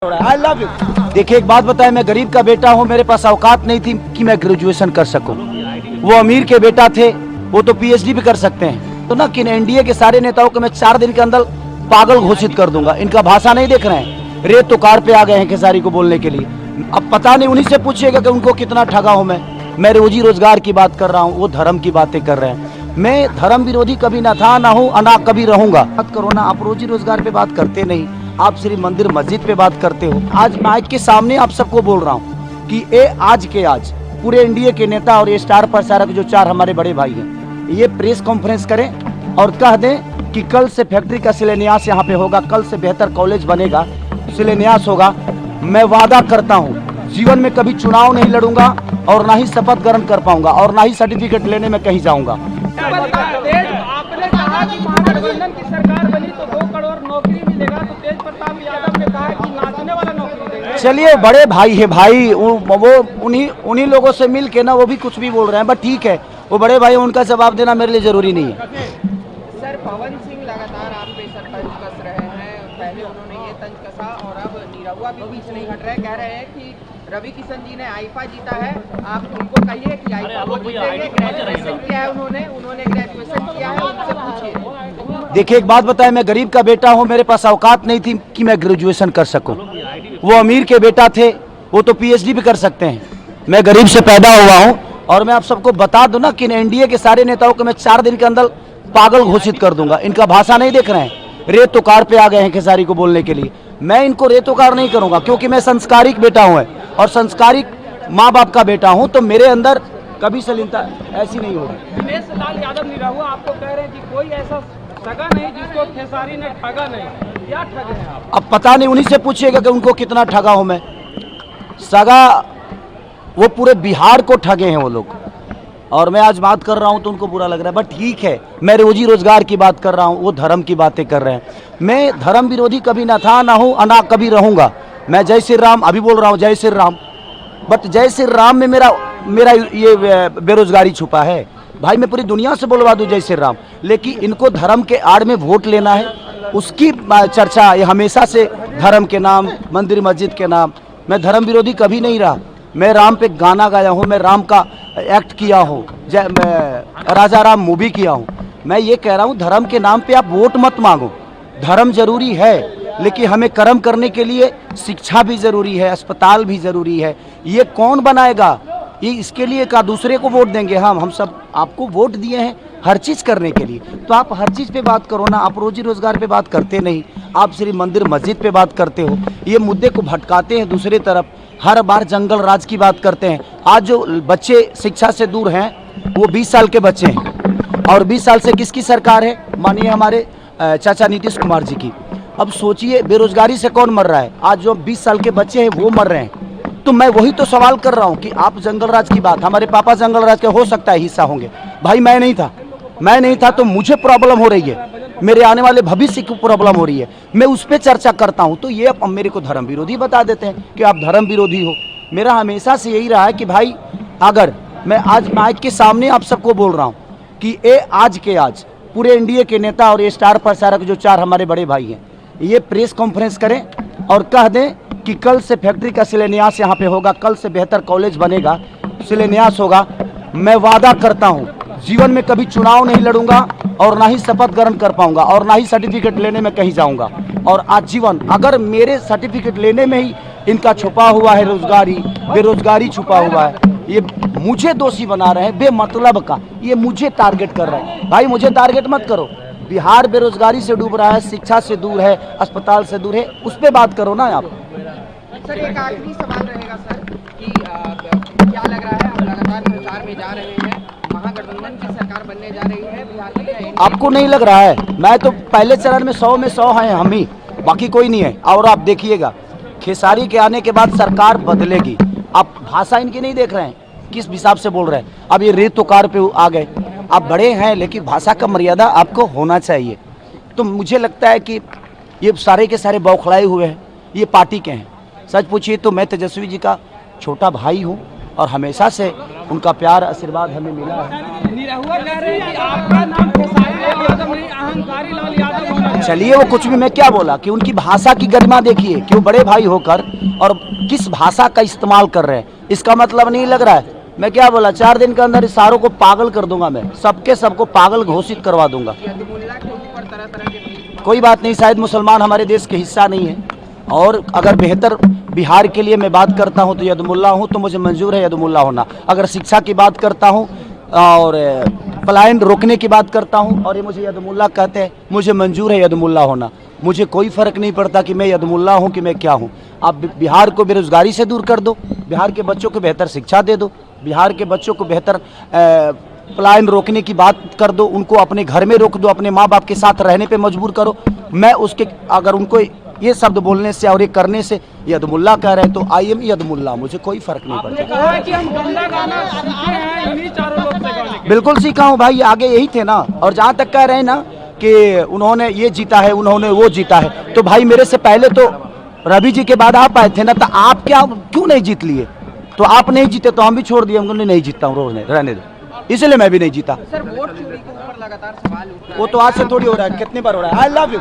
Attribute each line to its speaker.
Speaker 1: I love you. देखिए एक बात बताएं, मैं गरीब का बेटा हूं, मेरे पास औकात नहीं थी कि मैं ग्रेजुएशन कर सकूं। वो अमीर के बेटा थे, वो तो पीएचडी भी कर सकते हैं। तो ना कि एनडीए के सारे नेताओं को मैं 4 दिन के अंदर पागल घोषित कर दूंगा। इनका भाषा नहीं देख रहे हैं, रेत तो कार पे आ गए हैं खेसारी को बोलने के लिए। अब पता नहीं, उन्हीं से पूछिएगा कि उनको कितना ठगा हूं मैं रोजी रोजगार की बात कर रहा हूं, वो धर्म की बातें कर रहे हैं। मैं धर्म विरोधी कभी ना था, ना हूं, ना कभी रहूंगा। बात करो ना, आप रोजी रोजगार पे बात करते नहीं, आप सिर्फ मंदिर मस्जिद पे बात करते हो। आज माइक के सामने आप सबको बोल रहा हूँ कि ये आज के आज पूरे एनडीए के नेता और ये स्टार प्रचारक जो 4 हमारे बड़े भाई हैं, ये प्रेस कॉन्फ्रेंस करें और कह दें कि कल से फैक्ट्री का शिलान्यास यहाँ पे होगा, कल से बेहतर कॉलेज बनेगा, शिलान्यास होगा। मैं वादा करता हूँ जीवन में कभी चुनाव नहीं लड़ूंगा और ना ही शपथ ग्रहण कर पाऊंगा और ना ही सर्टिफिकेट लेने में कहीं जाऊंगा।
Speaker 2: आपने कहा कि महागठबंधन की सरकार बनी तो 2 करोड़ नौकरी मिलेगा, तो तेज प्रताप यादव ने कहा कि नाचने वाला नौकरी देंगे।
Speaker 1: चलिए, बड़े भाई है भाई, वो उन्हीं लोगों से मिल के ना वो भी कुछ भी बोल रहे हैं, बट ठीक है, वो बड़े भाई, उनका जवाब देना मेरे लिए जरूरी नहीं है।
Speaker 3: सर, पवन सिंह लगातार आप पे सर तंज कस रहे हैं। पहले उन्होंने ये तंज कसा और अब निरहुआ भी पीछे नहीं हट रहे। कह रहे हैं कि रवि किशन जी ने आईफा जीता है, आप उनको कहिए कि आईफा वो जीतेंगे। ग्रेजुएशन किया है उन्होंने ग्रेजुएशन किया है, उनसे पूछिए।
Speaker 1: देखिए एक बात बताएं, मैं गरीब का बेटा हूं, मेरे पास औकात नहीं थी कि मैं ग्रेजुएशन कर सकूं। वो अमीर के बेटा थे, वो तो पीएचडी भी कर सकते हैं। मैं गरीब से पैदा हुआ हूं और मैं आप सबको बता दूं ना कि एनडीए के सारे नेताओं को मैं 4 दिन के अंदर पागल घोषित कर दूंगा। इनका भाषा नहीं देख रहे हैं, रेत तो कार पे आ गए हैं खेसारी को बोलने के लिए। मैं इनको रेतोकार नहीं करूंगा क्योंकि मैं संस्कारिक बेटा हूं और संस्कारिक माँ बाप का बेटा हूं, तो मेरे अंदर कभी सलीलता ऐसी नहीं होगी।
Speaker 2: दिनेश लाल यादव निरहुआ आपको कह रहे हैं कि कोई ऐसा सगा नहीं जिसको खेसारी ने ठगा नहीं। क्या ठगे हैं आप?
Speaker 1: अब पता नहीं, उन्हीं से पूछिएगा कि उनको कितना ठगा हूं मैं। सगा वो पूरे बिहार को ठगे हैं वो लोग, और मैं आज बात कर रहा हूं तो उनको बुरा लग रहा है, बट ठीक है, मैं रोजी रोजगार की बात कर रहा हूं, वो धर्म की बातें कर रहे हैं। मैं धर्म विरोधी कभी ना था, ना हूं, ना कभी रहूंगा। मैं जय श्री राम अभी बोल रहा हूं, जय श्री राम, बट जय श्री राम में मेरा ये बेरोजगारी छुपा है। भाई मैं पूरी दुनिया से बोलवा दूं जय श्री राम, लेकिन इनको धर्म के आड़ में वोट लेना है, उसकी चर्चा ये हमेशा से धर्म के नाम, मंदिर मस्जिद के नाम। मैं धर्म विरोधी कभी नहीं रहा। मैं राम पे गाना गाया हूँ, मैं राम का एक्ट किया हूँ, राजा राम मूवी किया हूँ। मैं ये कह रहा हूँ धर्म के नाम पे आप वोट मत मांगो। धर्म जरूरी है, लेकिन हमें कर्म करने के लिए शिक्षा भी जरूरी है, अस्पताल भी जरूरी है। ये कौन बनाएगा? ये इसके लिए का दूसरे को वोट देंगे? हम सब आपको वोट दिए हैं हर चीज़ करने के लिए, तो आप हर चीज़ पे बात करो ना। आप रोजी रोजगार पे बात करते नहीं, आप सिर्फ मंदिर मस्जिद पे बात करते हो। ये मुद्दे को भटकाते हैं दूसरी तरफ, हर बार जंगल राज की बात करते हैं। आज जो बच्चे शिक्षा से दूर हैं वो 20 साल के बच्चे हैं, और 20 साल से किसकी सरकार है? मानिए हमारे चाचा नीतीश कुमार जी की। अब सोचिए बेरोजगारी से कौन मर रहा है? आज जो 20 साल के बच्चे हैं वो मर रहे हैं। तो मैं वही तो सवाल कर रहा हूँ कि आप जंगल राज की बात, हमारे पापा जंगल राज के हो सकता है हिस्सा होंगे, भाई मैं नहीं था तो मुझे प्रॉब्लम हो रही है, मेरे आने वाले भविष्य की प्रॉब्लम हो रही है, मैं उस पर चर्चा करता हूँ। तो ये अब मेरे को धर्म विरोधी बता देते हैं कि आप धर्म विरोधी हो। मेरा हमेशा से यही रहा है कि भाई, अगर मैं आज माइक के सामने आप सबको बोल रहा हूँ कि ये आज के आज पूरे एनडीए के नेता और ये स्टार प्रचारक जो 4 हमारे बड़े भाई हैं, ये प्रेस कॉन्फ्रेंस करें और कह दें कि कल से फैक्ट्री का शिलान्यास यहाँ पे होगा, कल से बेहतर कॉलेज बनेगा, शिलान्यास होगा। मैं वादा करता हूँ जीवन में कभी चुनाव नहीं लड़ूंगा और ना ही शपथ ग्रहण कर पाऊंगा और ना ही सर्टिफिकेट लेने में कहीं जाऊंगा। और आजीवन अगर मेरे सर्टिफिकेट लेने में ही इनका छुपा हुआ है बेरोजगारी छुपा हुआ है, ये मुझे दोषी बना रहे हैं बेमतलब का, ये मुझे टारगेट कर रहे हैं। भाई मुझे टारगेट मत करो। बिहार बेरोजगारी से डूब रहा है, शिक्षा से दूर है, अस्पताल से दूर है, उस पर बात करो ना आप।
Speaker 3: सर, एक आखिरी सवाल रहेगा सर कि क्या लग रहा है, आप लगातार प्रचार में जा रहे हैं, महागठबंधन की सरकार बनने जा रही है बिहार में?
Speaker 1: आपको नहीं लग रहा है? मैं तो पहले चरण में 100 में 100 हैं हम ही, बाकी कोई नहीं है। और आप देखिएगा खेसारी के आने के बाद सरकार बदलेगी। आप भाषा इनकी नहीं देख रहे हैं, किस हिसाब से बोल रहे हैं। अब ये रेत तो कार पे आ गए। आप बड़े हैं, लेकिन भाषा का मर्यादा आपको होना चाहिए। तो मुझे लगता है कि ये सारे के सारे बौखलाए हुए हैं, ये पार्टी के हैं। सच पूछिए तो मैं तेजस्वी जी का छोटा भाई हूँ और हमेशा से उनका प्यार आशीर्वाद हमें मिला है।
Speaker 2: निरहुआ कह रहे हैं कि आपका नाम खेसारी लाल यादव नहीं, अहंकारी लाल यादव होना चाहिए।
Speaker 1: चलिए वो कुछ भी, मैं क्या बोला कि उनकी भाषा की गरिमा देखिए कि वो बड़े भाई होकर और किस भाषा का इस्तेमाल कर रहे हैं, इसका मतलब नहीं लग रहा है। मैं क्या बोला, 4 दिन के अंदर इस सारों को पागल कर दूंगा, मैं सबको पागल घोषित करवा दूंगा।
Speaker 3: यदुमुल्ला के ऊपर तरह तरह के मीम
Speaker 1: कोई बात नहीं, शायद मुसलमान हमारे देश के हिस्सा नहीं है, और अगर बेहतर बिहार के लिए मैं बात करता हूं तो यदुमुल्ला हूं, तो मुझे मंजूर है यदुमुल्ला होना। अगर शिक्षा की बात करता हूं और पलायन रोकने की बात करता हूं और ये मुझे यदुमुल्ला कहते हैं, मुझे मंजूर है यदुमुल्ला होना। मुझे कोई फ़र्क नहीं पड़ता कि मैं यदुमुल्ला हूं कि मैं क्या हूं। आप बिहार को बेरोज़गारी से दूर कर दो, बिहार के बच्चों को बेहतर शिक्षा दे दो, बिहार के बच्चों को बेहतर पलायन रोकने की बात कर दो, उनको अपने घर में रोक दो, अपने माँ बाप के साथ रहने पे मजबूर करो। मैं उसके, अगर उनको ये शब्द बोलने से और ये करने से यदुमुल्ला कह रहे हैं तो आई एम यदुमुल्ला, मुझे कोई फ़र्क नहीं
Speaker 2: आपने
Speaker 1: पड़ता।
Speaker 2: कहा है कि हम गंदा गाना सीखे हैं इन्हीं चारों लोग से गाने के।
Speaker 1: बिल्कुल सीखा हूँ भाई, आगे यही थे ना। और जहाँ तक कह रहे हैं ना कि उन्होंने ये जीता है, उन्होंने वो जीता है, तो भाई मेरे से पहले तो रवि जी के बाद आप आए थे ना, तो आप क्या क्यों नहीं जीत लिए? तो आप नहीं जीते तो हम भी छोड़ दिए, हम नहीं जीतता हूँ, रहने दो, इसलिए मैं भी नहीं जीता।
Speaker 3: सर वोट चोरी के ऊपर लगातार सवाल उठ रहा है।
Speaker 1: वो तो आज से थोड़ी हो रहा है, कितनी बार हो रहा है। I love you.